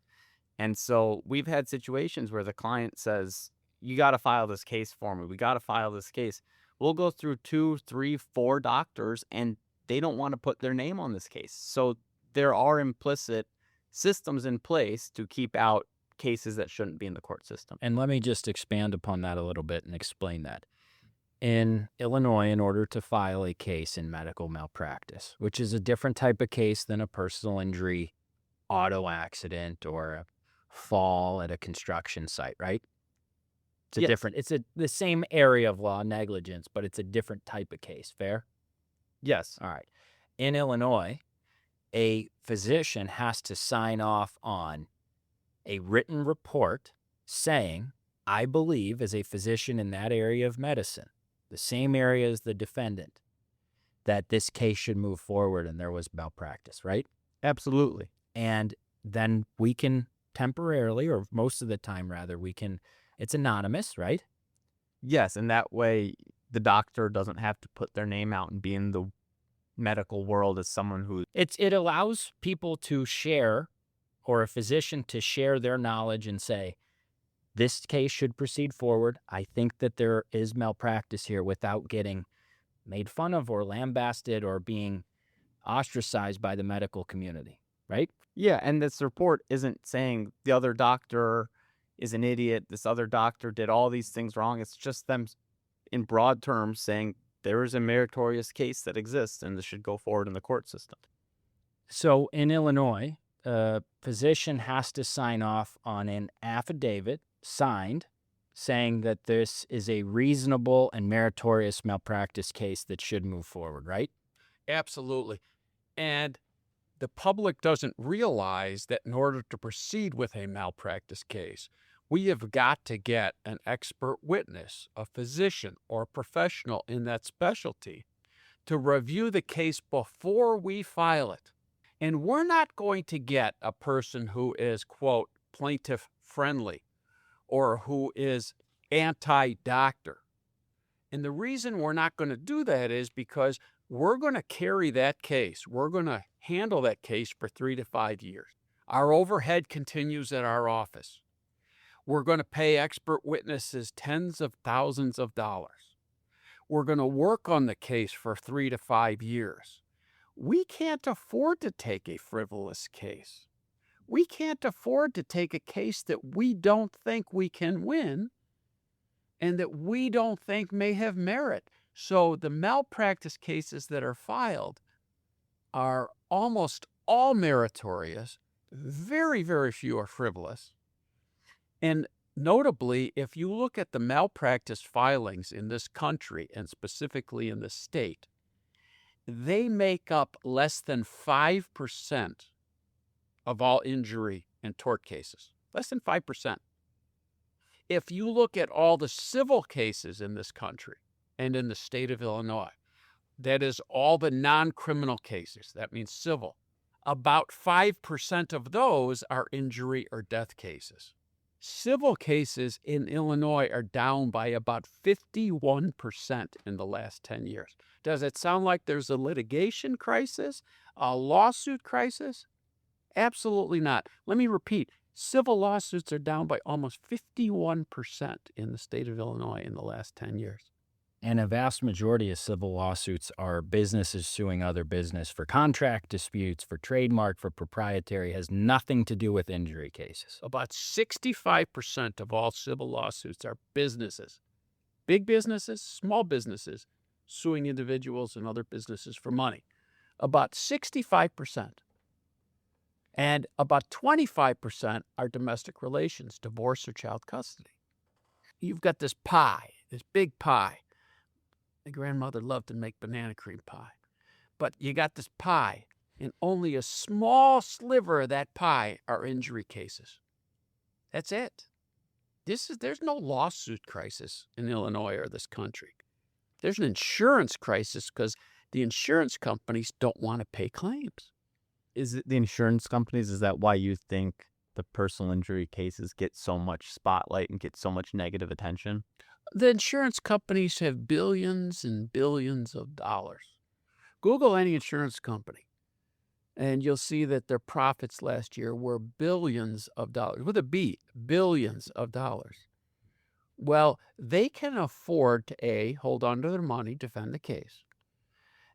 And so we've had situations where the client says, you got to file this case for me. We got to file this case. We'll go through 2, 3, 4 doctors, and they don't want to put their name on this case. So there are implicit systems in place to keep out cases that shouldn't be in the court system. And let me just expand upon that a little bit and explain that. In Illinois, in order to file a case in medical malpractice, which is a different type of case than a personal injury, auto accident, or a fall at a construction site, right? It's a Yes. different, it's the same area of law, negligence, but it's a different type of case. Fair? Yes. All right. In Illinois, a physician has to sign off on a written report saying, I believe, as a physician in that area of medicine, the same area as the defendant, that this case should move forward and there was malpractice, right? Absolutely. And then we can temporarily, or most of the time rather, it's anonymous, right? Yes, and that way the doctor doesn't have to put their name out and be in the medical world as someone who... It allows people to share, or a physician to share their knowledge and say, this case should proceed forward. I think that there is malpractice here, without getting made fun of or lambasted or being ostracized by the medical community, right? Yeah, and this report isn't saying the other doctor is an idiot, this other doctor did all these things wrong. It's just them in broad terms saying there is a meritorious case that exists and this should go forward in the court system. So in Illinois, a physician has to sign off on an affidavit signed saying that this is a reasonable and meritorious malpractice case that should move forward, right? Absolutely. And the public doesn't realize that in order to proceed with a malpractice case, we have got to get an expert witness, a physician or a professional in that specialty, to review the case before we file it. And we're not going to get a person who is, quote, plaintiff friendly or who is anti-doctor. And the reason we're not going to do that is because we're going to carry that case. We're going to handle that case for 3 to 5 years. Our overhead continues at our office. We're going to pay expert witnesses tens of thousands of dollars. We're going to work on the case for 3 to 5 years. We can't afford to take a frivolous case. We can't afford to take a case that we don't think we can win and that we don't think may have merit. So the malpractice cases that are filed are almost all meritorious. Very, very few are frivolous. And notably, if you look at the malpractice filings in this country, and specifically in the state, they make up less than 5% of all injury and tort cases. Less than 5%. If you look at all the civil cases in this country and in the state of Illinois, that is all the non-criminal cases, that means civil, about 5% of those are injury or death cases. Civil cases in Illinois are down by about 51% in the last 10 years. Does it sound like there's a litigation crisis, a lawsuit crisis? Absolutely not. Let me repeat. Civil lawsuits are down by almost 51% in the state of Illinois in the last 10 years. And a vast majority of civil lawsuits are businesses suing other business for contract disputes, for trademark, for proprietary, has nothing to do with injury cases. About 65% of all civil lawsuits are businesses, big businesses, small businesses, suing individuals and other businesses for money. About 65%. And about 25% are domestic relations, divorce or child custody. You've got this pie, this big pie. My grandmother loved to make banana cream pie. But you got this pie, and only a small sliver of that pie are injury cases. That's it. There's no lawsuit crisis in Illinois or this country. There's an insurance crisis because the insurance companies don't want to pay claims. Is it the insurance companies? Is that why you think the personal injury cases get so much spotlight and get so much negative attention? The insurance companies have billions and billions of dollars. Google any insurance company, and you'll see that their profits last year were billions of dollars, with a B, billions of dollars. Well, they can afford to, A, hold on to their money, defend the case.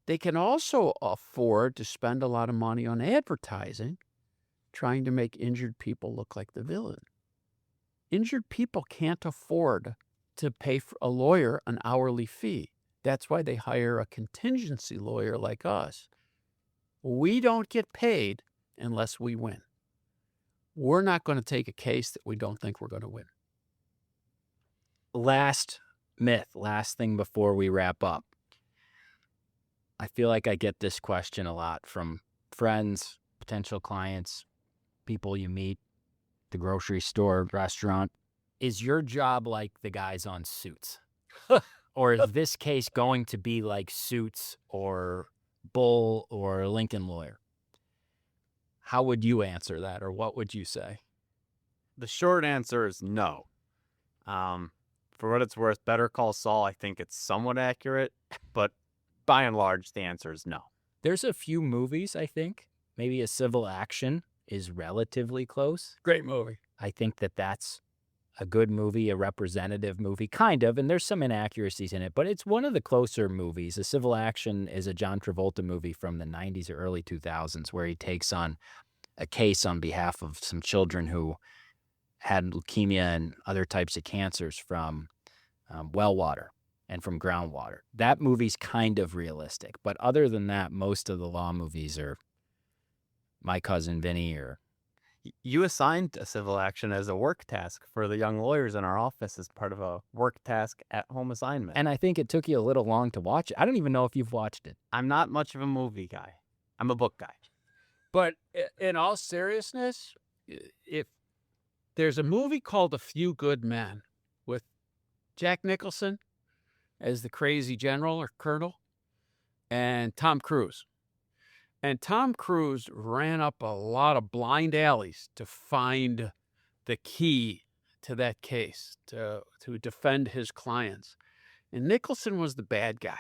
They can also afford to spend a lot of money on advertising, trying to make injured people look like the villain. Injured people can't afford to pay for a lawyer an hourly fee. That's why they hire a contingency lawyer like us. We don't get paid unless we win. We're not going to take a case that we don't think we're going to win. Last myth, last thing before we wrap up. I feel like I get this question a lot from friends, potential clients, people you meet, the grocery store, restaurant. Is your job like the guys on Suits? Or is this case going to be like Suits or Bull or Lincoln Lawyer? How would you answer that, or what would you say? The short answer is no. For what it's worth, Better Call Saul, I think it's somewhat accurate, but by and large, the answer is no. There's a few movies, I think. Maybe A Civil Action is relatively close. Great movie. I think that's a good movie, a representative movie, kind of, and there's some inaccuracies in it, but it's one of the closer movies. A Civil Action is a John Travolta movie from the 90s or early 2000s where he takes on a case on behalf of some children who had leukemia and other types of cancers from well water and from groundwater. That movie's kind of realistic, but other than that, most of the law movies are My Cousin Vinny or... You assigned a civil action as a work task for the young lawyers in our office as part of a work task at home assignment. And I think it took you a little long to watch it. I don't even know if you've watched it. I'm not much of a movie guy. I'm a book guy. But in all seriousness, if there's a movie called A Few Good Men with Jack Nicholson as the crazy general or colonel and Tom Cruise. And Tom Cruise ran up a lot of blind alleys to find the key to that case, to defend his clients. And Nicholson was the bad guy.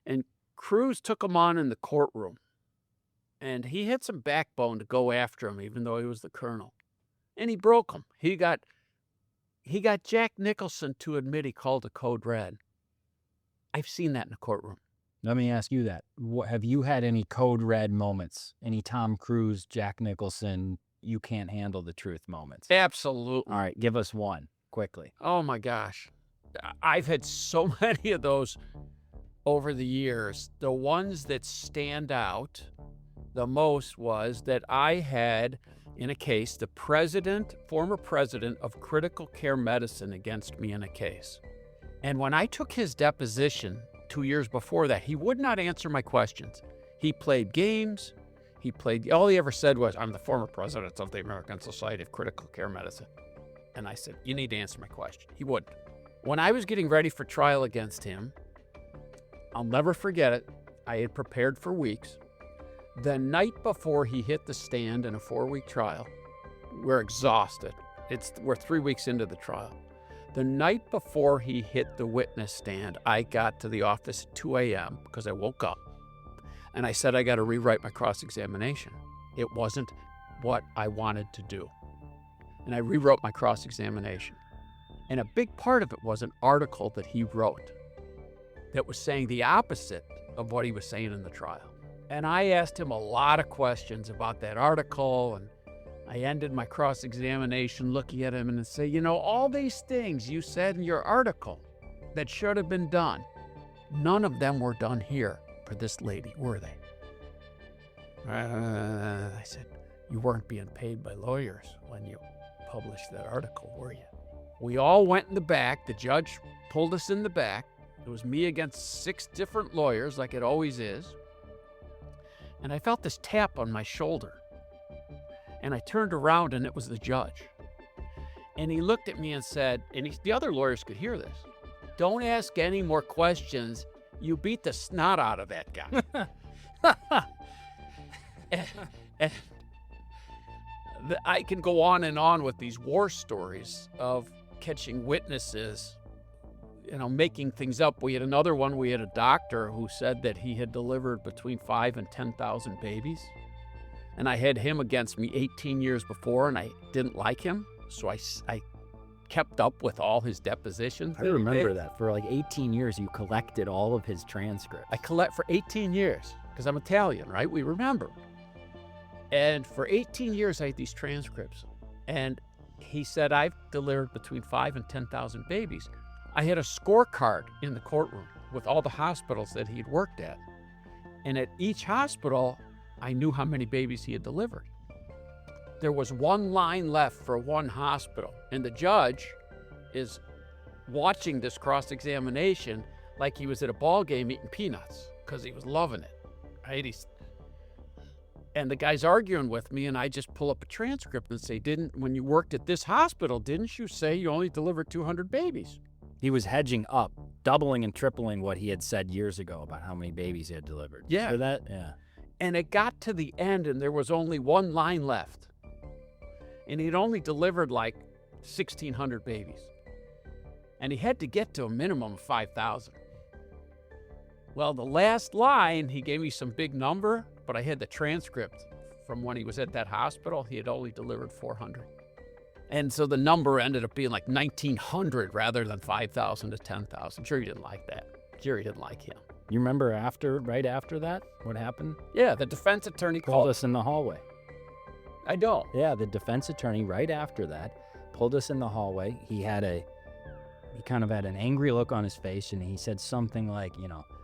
And Cruise took him on in the courtroom. And he had some backbone to go after him, even though he was the colonel. And he broke him. He got Jack Nicholson to admit he called a code red. I've seen that in a courtroom. Let me ask you that. Have you had any code red moments? Any Tom Cruise, Jack Nicholson, you can't handle the truth moments? Absolutely. All right, give us one quickly. Oh my gosh. I've had so many of those over the years. The ones that stand out the most was that I had in a case the former president of critical care medicine against me in a case. And when I took his deposition 2 years before that, he would not answer my questions. He played games. All he ever said was, "I'm the former president of the American Society of Critical Care Medicine." And I said, "You need to answer my question." He wouldn't. When I was getting ready for trial against him, I'll never forget it. I had prepared for weeks. The night before he hit the stand in a 4-week trial, we're exhausted. We're 3 weeks into the trial. The night before he hit the witness stand, I got to the office at 2 a.m. because I woke up. And I said, I got to rewrite my cross-examination. It wasn't what I wanted to do. And I rewrote my cross-examination. And a big part of it was an article that he wrote that was saying the opposite of what he was saying in the trial. And I asked him a lot of questions about that article, and I ended my cross-examination looking at him and say, all these things you said in your article that should have been done, none of them were done here for this lady, were they? I said, you weren't being paid by lawyers when you published that article, were you? We all went in the back. The judge pulled us in the back. It was me against 6 different lawyers, like it always is. And I felt this tap on my shoulder. And I turned around, and it was the judge. And he looked at me and said, the other lawyers could hear this, "Don't ask any more questions. You beat the snot out of that guy." and I can go on and on with these war stories of catching witnesses, making things up. We had another one. We had a doctor who said that he had delivered between 5,000 and 10,000 babies. And I had him against me 18 years before, and I didn't like him. So I kept up with all his depositions. I remember that. For like 18 years, you collected all of his transcripts. I collect for 18 years because I'm Italian, right? We remember. And for 18 years, I had these transcripts. And he said, I've delivered between 5,000 and 10,000 babies. I had a scorecard in the courtroom with all the hospitals that he'd worked at. And at each hospital, I knew how many babies he had delivered. There was one line left for one hospital, and the judge is watching this cross-examination like he was at a ball game eating peanuts because he was loving it. Right? And the guy's arguing with me, and I just pull up a transcript and say, when you worked at this hospital, didn't you say you only delivered 200 babies? He was hedging up, doubling and tripling what he had said years ago about how many babies he had delivered. Yeah. For that? Yeah. And it got to the end, and there was only one line left. And he'd only delivered like 1,600 babies. And he had to get to a minimum of 5,000. Well, the last line, he gave me some big number, but I had the transcript from when he was at that hospital. He had only delivered 400. And so the number ended up being like 1,900 rather than 5,000 to 10,000. Jury didn't like that. Jury didn't like him. You remember right after that, what happened? Yeah, the defense attorney called us in the hallway. I don't. Yeah, the defense attorney right after that pulled us in the hallway. He kind of had an angry look on his face, and he said something like,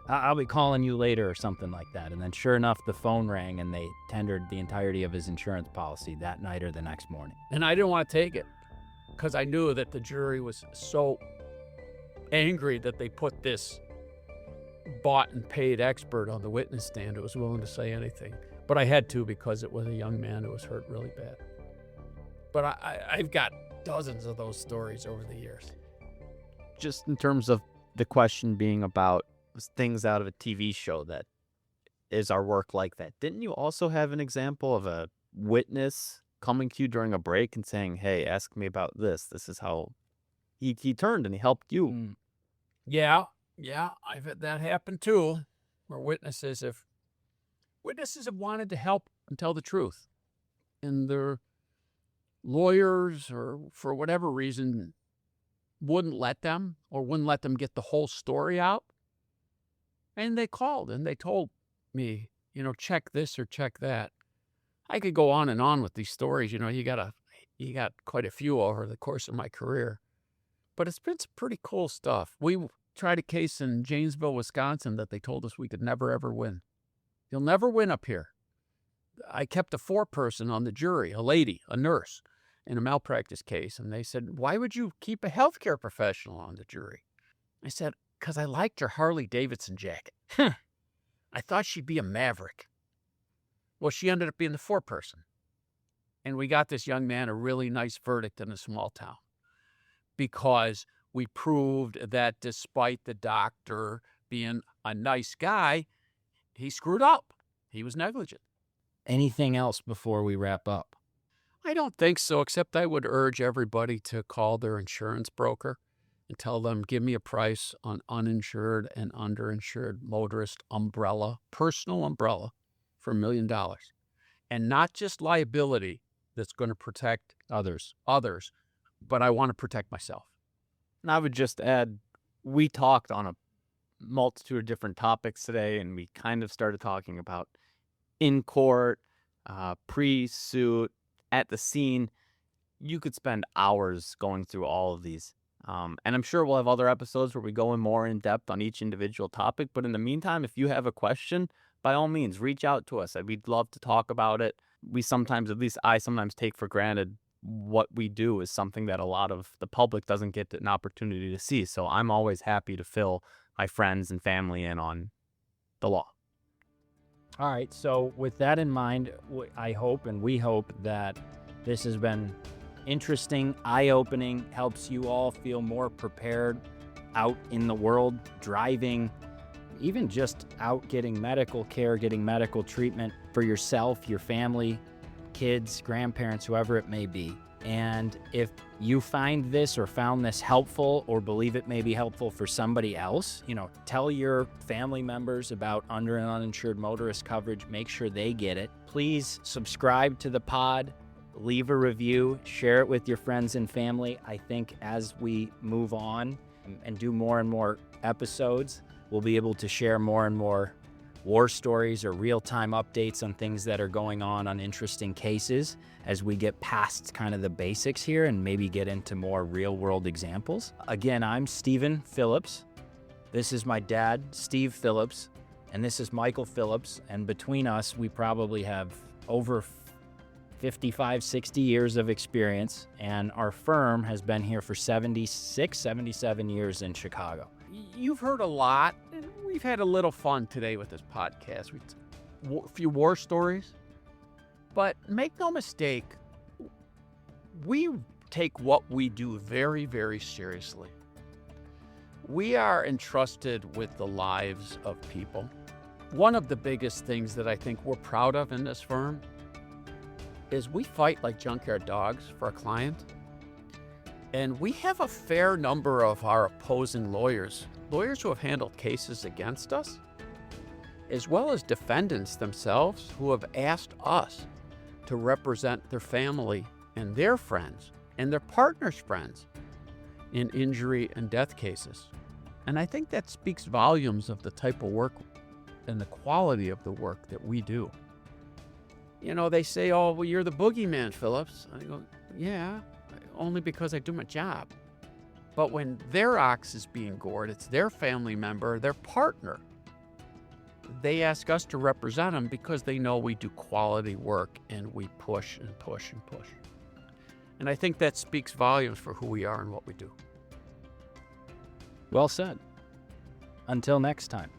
I'll be calling you later or something like that. And then sure enough, the phone rang, and they tendered the entirety of his insurance policy that night or the next morning. And I didn't want to take it because I knew that the jury was so angry that they put this bought and paid expert on the witness stand who was willing to say anything. But I had to because it was a young man who was hurt really bad. But I've got dozens of those stories over the years. Just in terms of the question being about things out of a TV show that is our work like that? Didn't you also have an example of a witness coming to you during a break and saying, hey, ask me about this. This is how he turned and he helped you. Yeah, I've had that happen too, where witnesses have wanted to help and tell the truth, and their lawyers, or for whatever reason, wouldn't let them get the whole story out. And they called and they told me, check this or check that. I could go on and on with these stories. You got quite a few over the course of my career, but it's been some pretty cool stuff. We tried a case in Janesville, Wisconsin that they told us we could never, ever win. You'll never win up here. I kept a foreperson on the jury, a lady, a nurse, in a malpractice case. And they said, why would you keep a healthcare professional on the jury? I said, because I liked her Harley Davidson jacket. I thought she'd be a maverick. Well, she ended up being the foreperson. And we got this young man a really nice verdict in a small town because we proved that despite the doctor being a nice guy, he screwed up. He was negligent. Anything else before we wrap up? I don't think so, except I would urge everybody to call their insurance broker and tell them, give me a price on uninsured and underinsured motorist umbrella, personal umbrella, for $1 million. And not just liability that's going to protect others, but I want to protect myself. And I would just add, we talked on a multitude of different topics today, and we kind of started talking about in court, pre-suit, at the scene. You could spend hours going through all of these. And I'm sure we'll have other episodes where we go in more in depth on each individual topic. But in the meantime, if you have a question, by all means, reach out to us. We'd love to talk about it. We sometimes, at least I sometimes, take for granted what we do is something that a lot of the public doesn't get an opportunity to see. So I'm always happy to fill my friends and family in on the law. All right. So with that in mind, I hope and we hope that this has been interesting, eye-opening, helps you all feel more prepared out in the world, driving, even just out getting medical care, getting medical treatment for yourself, your family, kids, grandparents, whoever it may be. And if you find this or found this helpful or believe it may be helpful for somebody else, tell your family members about under and uninsured motorist coverage. Make sure they get it. Please subscribe to the pod, leave a review, share it with your friends and family. I think as we move on and do more and more episodes, we'll be able to share more and more war stories or real-time updates on things that are going on interesting cases as we get past kind of the basics here and maybe get into more real-world examples. Again, I'm Stephen Phillips. This is my dad, Steve Phillips, and this is Michael Phillips. And between us, we probably have over 55, 60 years of experience, and our firm has been here for 76, 77 years in Chicago. You've heard a lot, and we've had a little fun today with this podcast. A few war stories, but make no mistake, we take what we do very, very seriously. We are entrusted with the lives of people. One of the biggest things that I think we're proud of in this firm is we fight like junkyard dogs for a client. And we have a fair number of our opposing lawyers who have handled cases against us, as well as defendants themselves who have asked us to represent their family and their friends and their partners' friends in injury and death cases. And I think that speaks volumes of the type of work and the quality of the work that we do. They say, oh, well, you're the boogeyman, Phillips. I go, yeah, only because I do my job. But when their ox is being gored, it's their family member, their partner. They ask us to represent them because they know we do quality work and we push and push and push. And I think that speaks volumes for who we are and what we do. Well said. Until next time.